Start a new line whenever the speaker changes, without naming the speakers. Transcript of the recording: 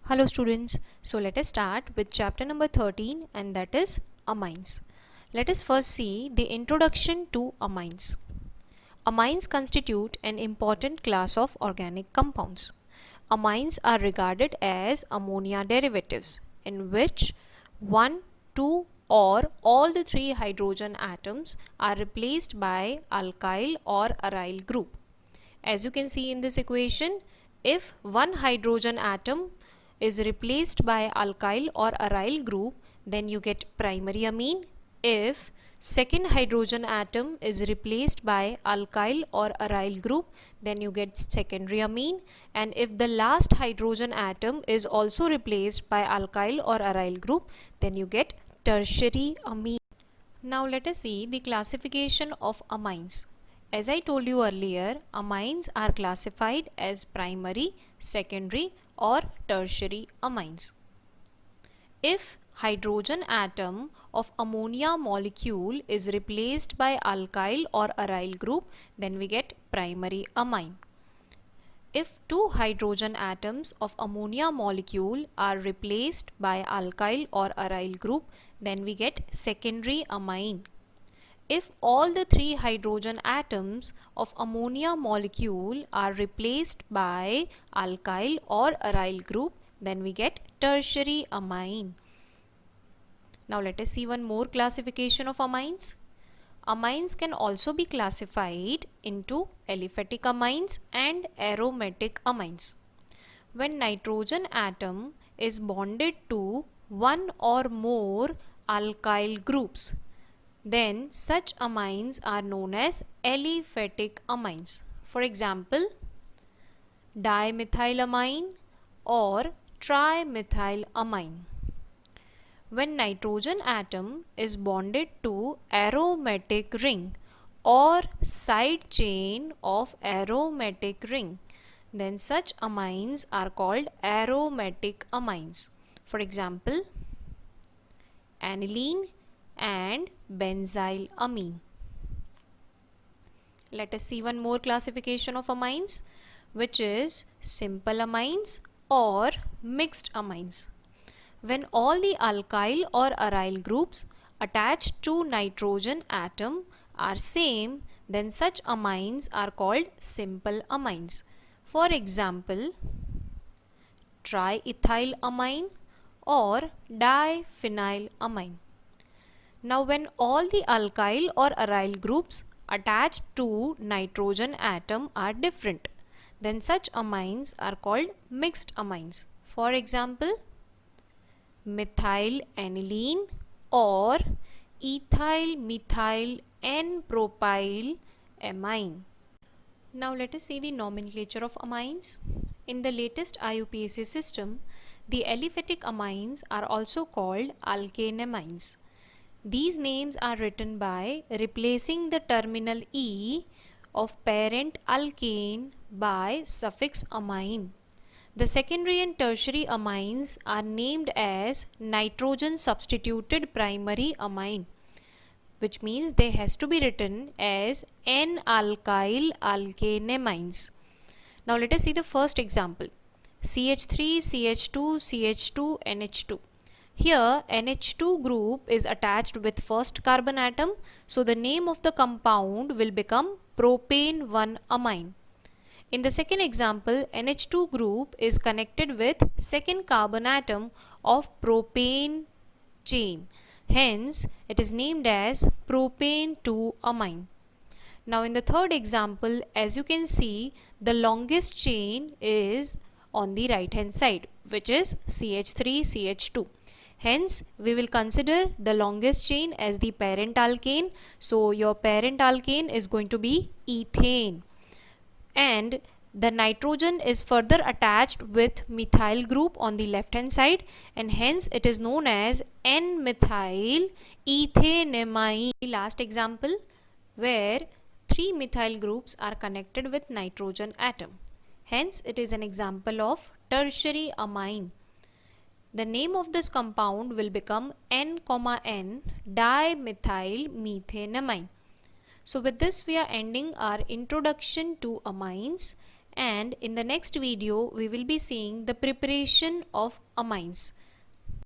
Hello students, so let us start with chapter number 13 and that is amines. Let us first see the introduction to amines. Amines constitute an important class of organic compounds. Amines are regarded as ammonia derivatives in which 1, 2 or all the 3 hydrogen atoms are replaced by alkyl or aryl group. As you can see in this equation, if one hydrogen atom is replaced by alkyl or aryl group, then you get primary amine. If second hydrogen atom is replaced by alkyl or aryl group, then you get secondary amine. And if the last hydrogen atom is also replaced by alkyl or aryl group, then you get tertiary amine. Now let us see the classification of amines. As I told you earlier, amines are classified as primary, secondary or tertiary amines. If hydrogen atom of ammonia molecule is replaced by alkyl or aryl group, then we get primary amine. If two hydrogen atoms of ammonia molecule are replaced by alkyl or aryl group, then we get secondary amine. If all the 3 hydrogen atoms of ammonia molecule are replaced by alkyl or aryl group, then we get tertiary amine. Now let us see one more classification of amines. Amines can also be classified into aliphatic amines and aromatic amines. When nitrogen atom is bonded to one or more alkyl groups, then such amines are known as aliphatic amines. For example, dimethylamine or trimethylamine. When nitrogen atom is bonded to aromatic ring or side chain of aromatic ring, then such amines are called aromatic amines. For example, aniline and benzylamine. Let us see one more classification of amines, which is simple amines or mixed amines. When all the alkyl or aryl groups attached to nitrogen atom are same, then such amines are called simple amines. For example, triethylamine or diphenylamine. Now when all the alkyl or aryl groups attached to nitrogen atom are different, then such amines are called mixed amines. For example, methylaniline or ethyl methyl N-propyl amine. Now let us see the nomenclature of amines. In the latest IUPAC system, the aliphatic amines are also called alkane amines. These names are written by replacing the terminal E of parent alkane by suffix amine. The secondary and tertiary amines are named as nitrogen substituted primary amine, which means they has to be written as N-alkyl alkane amines. Now let us see the first example. CH3, CH2, CH2, NH2. Here NH2 group is attached with first carbon atom, so the name of the compound will become propane 1 amine. In the second example, NH2 group is connected with second carbon atom of propane chain. Hence, it is named as propane 2 amine. Now in the third example, as you can see, the longest chain is on the right hand side, which is CH3, CH2. Hence, we will consider the longest chain as the parent alkane. So, your parent alkane is going to be ethane. And the nitrogen is further attached with methyl group on the left hand side, and hence it is known as N-methyl ethanamine. The last example, where 3 methyl groups are connected with nitrogen atom. Hence it is an example of tertiary amine. The name of this compound will become N,N dimethyl methanamine. So with this we are ending our introduction to amines, and in the next video we will be seeing the preparation of amines.